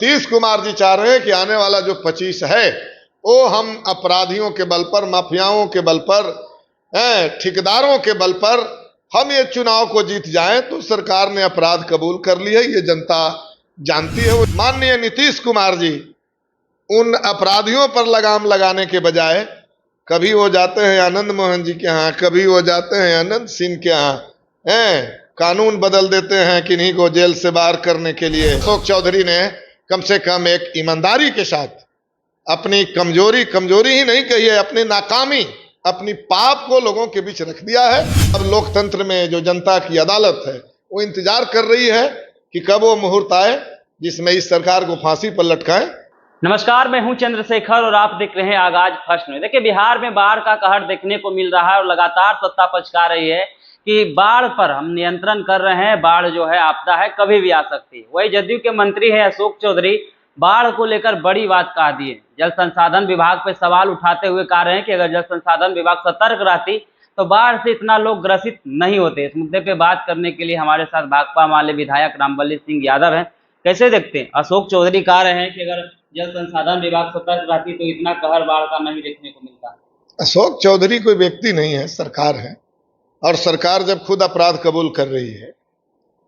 नीतीश कुमार जी चाह रहे हैं कि आने वाला जो 25 है वो हम अपराधियों के बल पर, माफियाओं के बल पर, ठेकेदारों के बल पर हम ये चुनाव को जीत जाएं। तो सरकार ने अपराध कबूल कर लिया है, ये जनता जानती है। माननीय नीतीश कुमार जी उन अपराधियों पर लगाम लगाने के बजाय कभी वो जाते हैं आनंद मोहन जी के यहाँ, कभी वो जाते हैं अनंत सिंह के यहाँ, कानून बदल देते हैं किन्हीं को जेल से बाहर करने के लिए। अशोक चौधरी ने कम से कम एक ईमानदारी के साथ अपनी कमजोरी ही नहीं कही है, अपनी नाकामी, अपनी पाप को लोगों के बीच रख दिया है। अब लोकतंत्र में जो जनता की अदालत है वो इंतजार कर रही है कि कब वो मुहूर्त आए जिसमें इस सरकार को फांसी पर लटकाएं। नमस्कार, मैं हूं चंद्रशेखर और आप देख रहे हैं आगाज फर्स्ट न्यूज। देखिए, बिहार में बाढ़ का कहर देखने को मिल रहा है और लगातार सत्ता पचका रही है कि बाढ़ पर हम नियंत्रण कर रहे हैं। बाढ़ जो है आपदा है, कभी भी आ सकती है। वही जदयू के मंत्री हैं अशोक चौधरी, बाढ़ को लेकर बड़ी बात कह दी है। जल संसाधन विभाग पे सवाल उठाते हुए कह रहे हैं कि अगर जल संसाधन विभाग सतर्क रहती तो बाढ़ से इतना लोग ग्रसित नहीं होते। इस मुद्दे पे बात करने के लिए हमारे साथ भाकपा माले विधायक रामबली सिंह यादव हैं। कैसे देखते हैं? अशोक चौधरी कह रहे हैं कि अगर जल संसाधन विभाग सतर्क रहती तो इतना कहर बाढ़ का नहीं देखने को मिलता। अशोक चौधरी कोई व्यक्ति नहीं है, सरकार है। और सरकार जब खुद अपराध कबूल कर रही है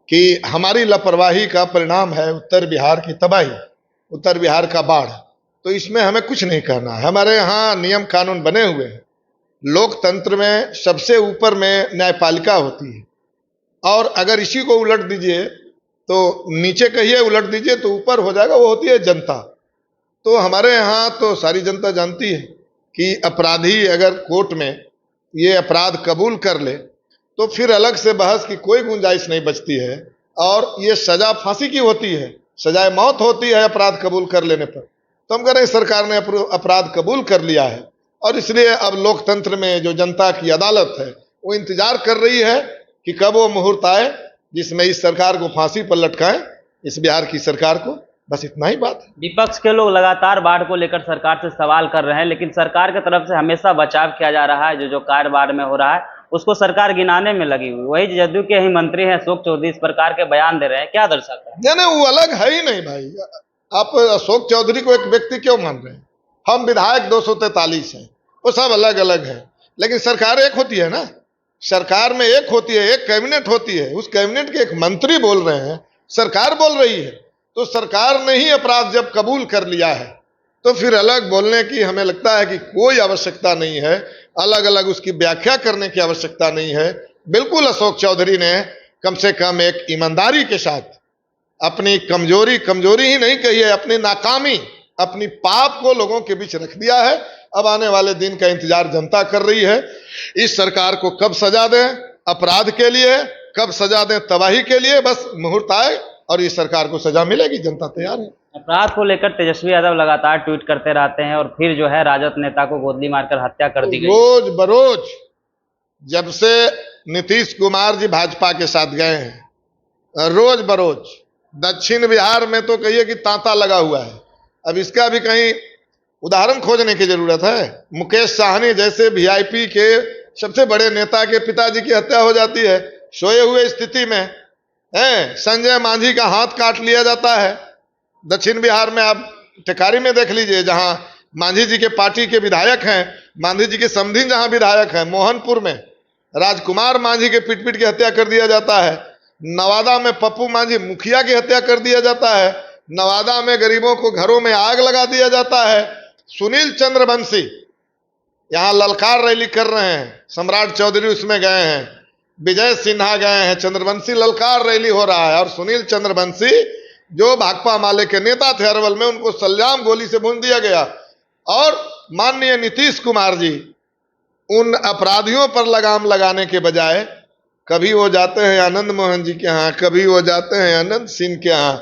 कि हमारी लापरवाही का परिणाम है उत्तर बिहार की तबाही, उत्तर बिहार का बाढ़, तो इसमें हमें कुछ नहीं करना है। हमारे यहाँ नियम कानून बने हुए हैं। लोकतंत्र में सबसे ऊपर में न्यायपालिका होती है और अगर इसी को उलट दीजिए तो नीचे कहिए, उलट दीजिए तो ऊपर हो जाएगा, वो होती है जनता। तो हमारे यहाँ तो सारी जनता जानती है कि अपराधी अगर कोर्ट में ये अपराध कबूल कर ले तो फिर अलग से बहस की कोई गुंजाइश नहीं बचती है और ये सजा फांसी की होती है, सजाए मौत होती है अपराध कबूल कर लेने पर। तो हम कह रहे हैं सरकार ने अपराध कबूल कर लिया है और इसलिए अब लोकतंत्र में जो जनता की अदालत है वो इंतजार कर रही है कि कब वो मुहूर्त आए जिसमें इस सरकार को फांसी पर लटकाएं, इस बिहार की सरकार को। बस इतना ही बात है। विपक्ष के लोग लगातार बाढ़ को लेकर सरकार से सवाल कर रहे हैं, लेकिन सरकार की तरफ से हमेशा बचाव किया जा रहा है। जो कार्य बाढ़ में हो रहा है उसको सरकार गिनाने में लगी हुई। वही जदयू के ही मंत्री हैं अशोक चौधरी, इस प्रकार के बयान दे रहे हैं, क्या दर्शाता है? नहीं, वो अलग है ही नहीं भाई। आप अशोक चौधरी को एक व्यक्ति क्यों मान रहे हैं? हम विधायक 243 हैं, वो सब अलग अलग है, लेकिन सरकार एक होती है ना। सरकार में एक होती है, एक कैबिनेट होती है। उस कैबिनेट के एक मंत्री बोल रहे हैं, सरकार बोल रही है। तो सरकार ने ही अपराध जब कबूल कर लिया है तो फिर अलग बोलने की हमें लगता है कि कोई आवश्यकता नहीं है, अलग अलग उसकी व्याख्या करने की आवश्यकता नहीं है। बिल्कुल अशोक चौधरी ने कम से कम एक ईमानदारी के साथ अपनी कमजोरी ही नहीं कही है, अपनी नाकामी, अपनी पाप को लोगों के बीच रख दिया है। अब आने वाले दिन का इंतजार जनता कर रही है। इस सरकार को कब सजा दें अपराध के लिए, कब सजा दें तबाही के लिए, बस मुहूर्त आए और इस सरकार को सजा मिलेगी, जनता तैयार है। अपराध को लेकर तेजस्वी यादव लगातार ट्वीट करते रहते हैं और फिर जो है राजद नेता को गोदली मारकर हत्या कर दी गई। रोज बरोज जब से नीतीश कुमार जी भाजपा के साथ गए हैं, रोज बरोज दक्षिण बिहार में तो कहिए कि तांता लगा हुआ है। अब इसका भी कहीं उदाहरण खोजने की जरूरत है। मुकेश साहनी जैसे वीआईपी के सबसे बड़े नेता के पिताजी की हत्या हो जाती है सोए हुए स्थिति में। संजय मांझी का हाथ काट लिया जाता है। दक्षिण बिहार में आप टेकारी में देख लीजिए, जहां मांझी जी के पार्टी के विधायक हैं, मांझी जी के समधिन जहां विधायक हैं, मोहनपुर में राजकुमार मांझी के पीट पीट की हत्या कर दिया जाता है। नवादा में पप्पू मांझी मुखिया की हत्या कर दिया जाता है। नवादा में गरीबों को घरों में आग लगा दिया जाता है। सुनील चंद्रवंशी यहाँ ललकार रैली कर रहे हैं, सम्राट चौधरी उसमें गए हैं, विजय सिन्हा गए हैं, चंद्रवंशी ललकार रैली हो रहा है। और सुनील चंद्रवंशी जो भाकपा माले के नेता थे अरवल में, उनको सल्जाम गोली से भून दिया गया। और माननीय नीतीश कुमार जी उन अपराधियों पर लगाम लगाने के बजाय कभी वो जाते हैं आनंद मोहन जी के यहाँ, कभी वो जाते हैं अनंत सिंह के यहाँ,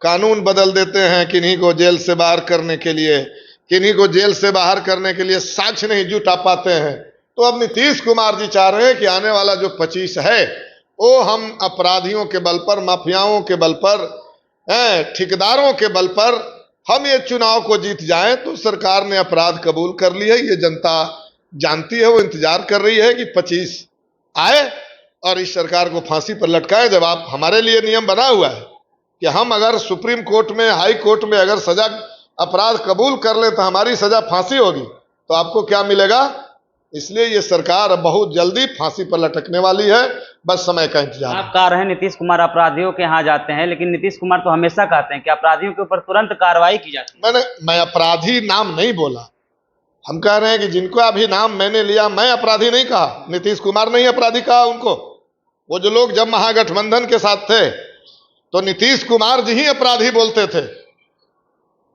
कानून बदल देते हैं किन्हीं को जेल से बाहर करने के लिए, किन्हीं को जेल से बाहर करने के लिए साक्ष्य नहीं जुटा पाते हैं। तो अब नीतीश कुमार जी चाह रहे हैं कि आने वाला जो 25 है वो हम अपराधियों के बल पर, माफियाओं के बल पर, ठेकेदारों के बल पर हम ये चुनाव को जीत जाएं। तो सरकार ने अपराध कबूल कर लिया है, ये जनता जानती है। वो इंतजार कर रही है कि 25 आए और इस सरकार को फांसी पर लटकाएं। जब आप हमारे लिए नियम बना हुआ है कि हम अगर सुप्रीम कोर्ट में, हाई कोर्ट में अगर सजा, अपराध कबूल कर ले तो हमारी सजा फांसी होगी, तो आपको क्या मिलेगा? इसलिए ये सरकार बहुत जल्दी फांसी पर लटकने वाली है, बस समय का इंतजार है। आप कह रहे हैं नीतीश कुमार अपराधियों के यहाँ जाते हैं, लेकिन नीतीश कुमार तो हमेशा कहते हैं कि अपराधियों के ऊपर तुरंत कार्रवाई की जाती है। मैं अपराधी नाम नहीं बोला, हम कह रहे हैं कि जिनको अभी नाम मैंने लिया, मैं अपराधी नहीं कहा, नीतीश कुमार ने ही अपराधी कहा उनको। वो जो लोग जब महागठबंधन के साथ थे तो नीतीश कुमार जी ही अपराधी बोलते थे,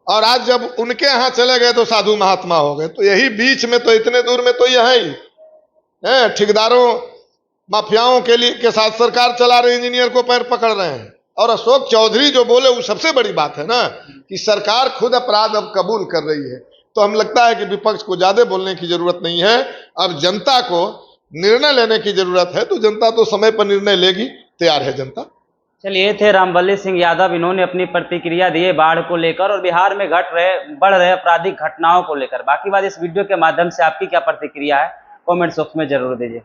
और आज जब उनके यहां चले गए तो साधु महात्मा हो गए। तो यही बीच में तो, इतने दूर में तो यह है, ठेकेदारों माफियाओं के साथ सरकार चला रहे, इंजीनियर को पैर पकड़ रहे हैं। और अशोक चौधरी जो बोले वो सबसे बड़ी बात है ना, कि सरकार खुद अपराध अब कबूल कर रही है। तो हम लगता है कि विपक्ष को ज्यादा बोलने की जरूरत नहीं है, अब जनता को निर्णय लेने की जरूरत है। तो जनता तो समय पर निर्णय लेगी, तैयार है जनता। चलिए, थे रामबली सिंह यादव, इन्होंने अपनी प्रतिक्रिया दी है बाढ़ को लेकर और बिहार में बढ़ रहे आपराधिक घटनाओं को लेकर। बाकी बात इस वीडियो के माध्यम से आपकी क्या प्रतिक्रिया है, कमेंट बॉक्स में जरूर दीजिए।